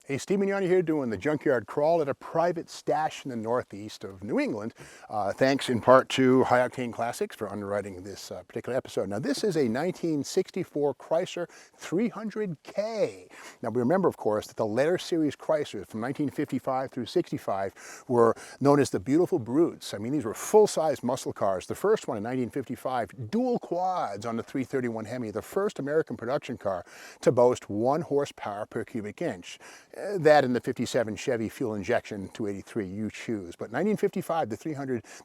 Hey, Steve Mignani here doing the junkyard crawl at a private stash in the northeast of New England. Thanks in part to High Octane Classics for underwriting this particular episode. Now this is a 1964 Chrysler 300K. Now we remember, of course, that the letter series Chryslers from 1955 through 65 were known as the Beautiful Brutes. I mean, these were full-size muscle cars. The first one in 1955, dual quads on the 331 Hemi, the first American production car to boast 1 horsepower per cubic inch. That and the 57 Chevy fuel injection 283, you choose. But 1955, the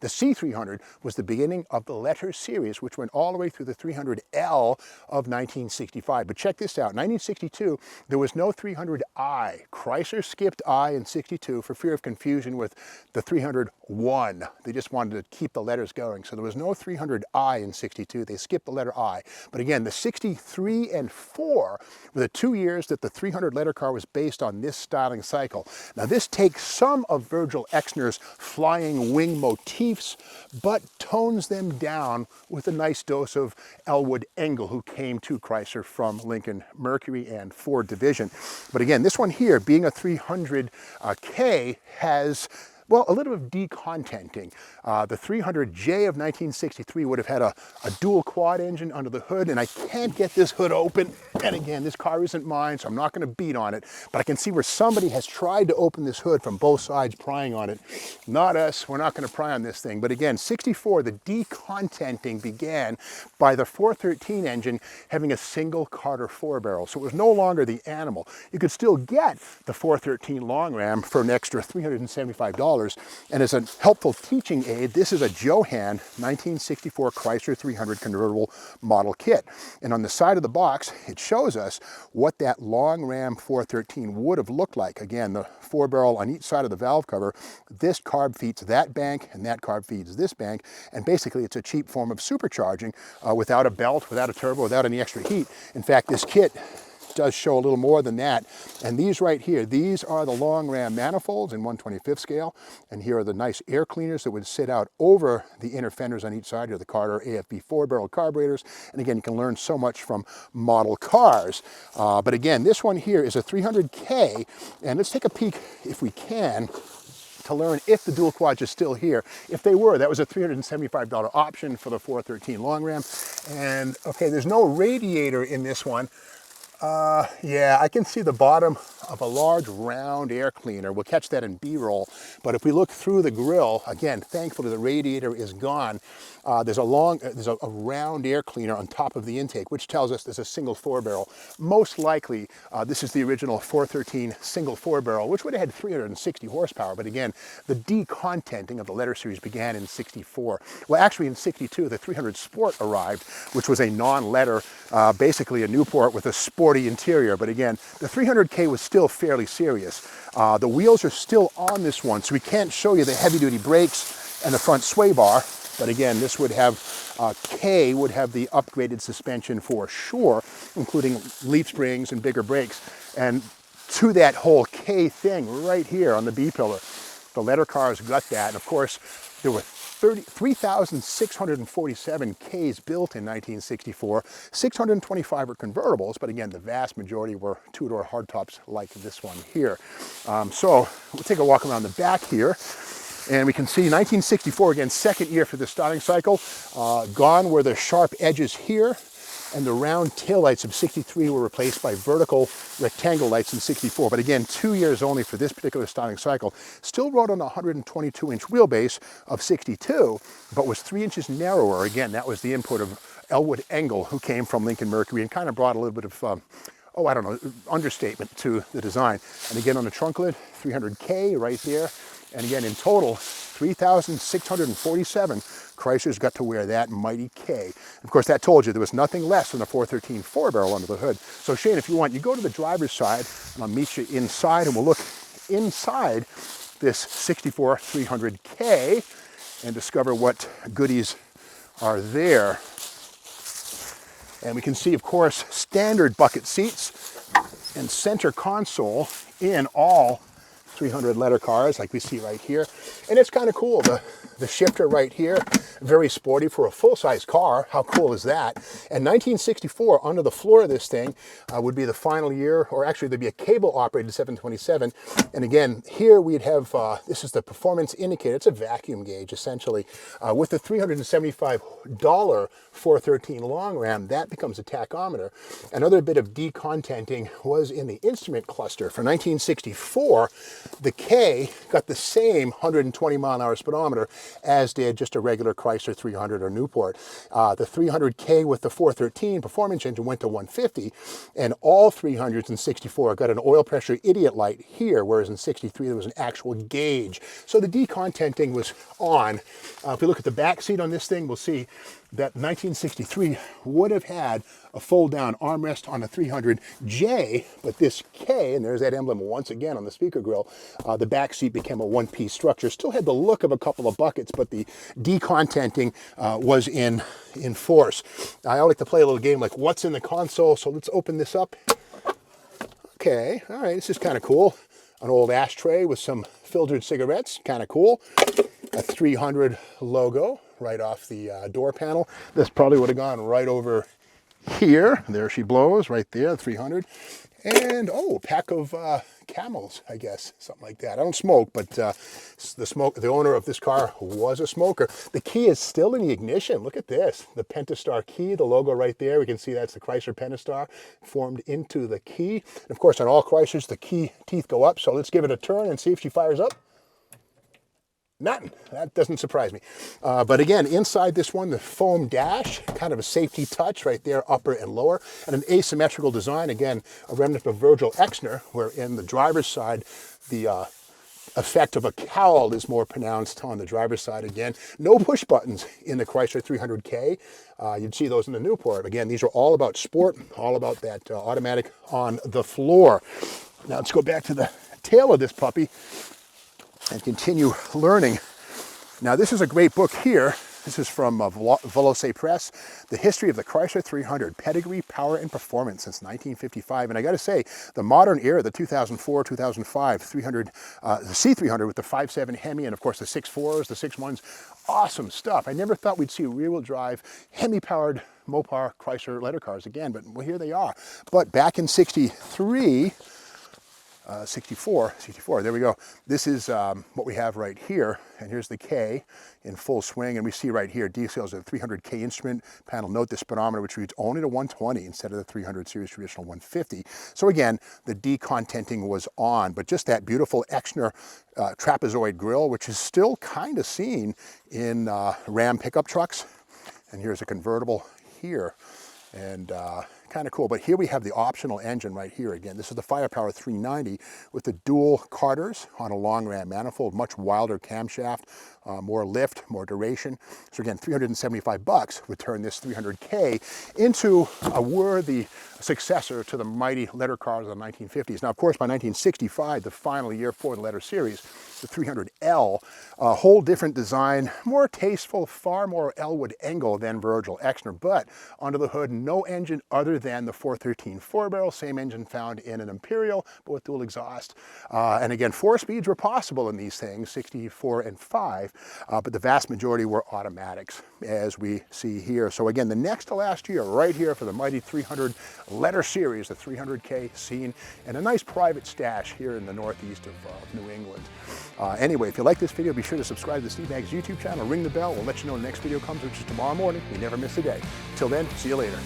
C300 was the beginning of the letter series, which went all the way through the 300L of 1965. But check this out, 1962, there was no 300i. Chrysler skipped I in 62 for fear of confusion with the 301. They just wanted to keep the letters going. So there was no 300i in 62. They skipped the letter I. But again, the 63 and 4 were the 2 years that the 300 letter car was based on this styling cycle. Now this takes some of Virgil Exner's flying wing motifs, but tones them down with a nice dose of Elwood Engel, who came to Chrysler from Lincoln Mercury and Ford division. But again, this one here, being a 300K, has well, a little bit of decontenting. The 300J of 1963 would have had a dual quad engine under the hood, and I can't get this hood open. And again, this car isn't mine, so I'm not going to beat on it, but I can see where somebody has tried to open this hood from both sides, prying on it. Not us, we're not going to pry on this thing. But again, 64, the decontenting began by the 413 engine having a single Carter 4-barrel, so it was no longer the animal. You could still get the 413 long ram for an extra $375. And as a helpful teaching aid, this is a Johan 1964 Chrysler 300 convertible model kit. And on the side of the box, it shows us what that long ram 413 would have looked like. Again, the 4-barrel on each side of the valve cover. This carb feeds that bank, and that carb feeds this bank. And basically, it's a cheap form of supercharging without a belt, without a turbo, without any extra heat. In fact, this kit does show a little more than that. And these right here, these are the long ram manifolds in 1/25th scale. And here are the nice air cleaners that would sit out over the inner fenders on each side. Here are the Carter AFB 4-barrel carburetors. And again, you can learn so much from model cars. But again, this one here is a 300K. And let's take a peek, if we can, to learn if the dual quads are still here. If they were, that was a $375 option for the 413 long ram. And okay, there's no radiator in this one. Yeah, I can see the bottom of a large round air cleaner. We'll catch that in B-roll. But if we look through the grill, again, thankfully the radiator is gone. There's a round air cleaner on top of the intake, which tells us there's a single 4-barrel. Most likely, this is the original 413 single 4-barrel, which would have had 360 horsepower. But again, the decontenting of the letter series began in 64. Well, actually in 62, the 300 Sport arrived, which was a non-letter, basically a Newport with a sporty interior. But again, the 300K was still fairly serious. The wheels are still on this one, so we can't show you the heavy-duty brakes and the front sway bar. But again, this would have, K would have the upgraded suspension for sure, including leaf springs and bigger brakes. And to that whole K thing right here on the B-pillar, the letter cars got that. And of course, there were 3,647 Ks built in 1964. 625 were convertibles, but again, the vast majority were two-door hardtops like this one here. So we'll take a walk around the back here. And we can see 1964, again, second year for the styling cycle. Gone were the sharp edges here, and the round taillights of 63 were replaced by vertical rectangle lights in 64. But again, 2 years only for this particular styling cycle. Still rode on a 122-inch wheelbase of 62, but was 3 inches narrower. Again, that was the input of Elwood Engel, who came from Lincoln Mercury and kind of brought a little bit of understatement to the design. And again, on the trunk lid, 300K right there. And again, in total, 3,647 Chryslers got to wear that mighty K. Of course, that told you there was nothing less than a 413 4-barrel under the hood. So Shane, if you want, you go to the driver's side, and I'll meet you inside, and we'll look inside this 64 300K and discover what goodies are there. And we can see, of course, standard bucket seats and center console in all 300 letter cars like we see right here. And it's kind of cool. The shifter right here, very sporty for a full-size car. How cool is that? And 1964, under the floor of this thing, would be the final year, or actually there'd be a cable-operated 727. And again, here we'd have, this is the performance indicator. It's a vacuum gauge, essentially. With the $375 413 long ram, that becomes a tachometer. Another bit of decontenting was in the instrument cluster. For 1964, the K got the same 120 mile an hour speedometer as did just a regular Chrysler 300 or Newport. The 300K with the 413 performance engine went to 150, and all 300s in 64 got an oil pressure idiot light here, whereas in 63 there was an actual gauge. So the decontenting was on. If we look at the back seat on this thing, we'll see that 1963 would have had a fold-down armrest on a 300J, but this K, and there's that emblem once again on the speaker grill, the back seat became a one-piece structure. Still had the look of a couple of buckets, but the decontenting was in force. I like to play a little game like what's in the console, so let's open this up. Okay, all right, this is kind of cool. An old ashtray with some filtered cigarettes, kind of cool. A 300 logo right off the door panel. This probably would have gone right over here. There she blows, right there, 300. And, oh, a pack of Camels, I guess, something like that. I don't smoke, but the owner of this car was a smoker. The key is still in the ignition. Look at this. The Pentastar key, the logo right there. We can see that's the Chrysler Pentastar formed into the key. And of course, on all Chryslers, the key teeth go up. So let's give it a turn and see if she fires up. Nothing. That doesn't surprise me. But again, inside this one, the foam dash, kind of a safety touch right there, upper and lower, and an asymmetrical design. Again, a remnant of Virgil Exner, where in the driver's side, the effect of a cowl is more pronounced on the driver's side. Again, no push buttons in the Chrysler 300K. You'd see those in the Newport. Again, these are all about sport, all about that automatic on the floor. Now let's go back to the tail of this puppy and continue learning. Now this is a great book here. This is from Volose Press, The History of the Chrysler 300, Pedigree, Power, and Performance since 1955. And I got to say, the modern era, the 2004, 2005 300, the C300 with the 5.7 Hemi, and of course the 6.4s, the 6.1s, awesome stuff. I never thought we'd see rear-wheel drive, Hemi-powered Mopar Chrysler letter cars again, but well, here they are. But back in 63, 64, there we go. This is what we have right here, and here's the K in full swing, and we see right here details of the 300K instrument panel. Note the speedometer, which reads only to 120 instead of the 300 series traditional 150. So again, the decontenting was on, but just that beautiful Exner trapezoid grille, which is still kind of seen in Ram pickup trucks. And here's a convertible here, and kind of cool. But here we have the optional engine right here. Again, this is the Firepower 390 with the dual Carters on a long ram manifold, much wilder camshaft, more lift, more duration. So again, $375 would turn this 300K into a worthy successor to the mighty letter cars of the 1950s. Now, of course, by 1965, the final year for the letter series, the 300L, a whole different design, more tasteful, far more Elwood angle than Virgil Exner, but under the hood, no engine other than the 413 4-barrel, same engine found in an Imperial, but with dual exhaust. And again, 4 speeds were possible in these things, 64 and 5, but the vast majority were automatics, as we see here. So again, the next to last year, right here for the mighty 300 letter series, the 300K scene, and a nice private stash here in the northeast of New England. Anyway, if you like this video, be sure to subscribe to the Steve Maggs YouTube channel, ring the bell. We'll let you know when the next video comes, which is tomorrow morning. We never miss a day. Till then, see you later.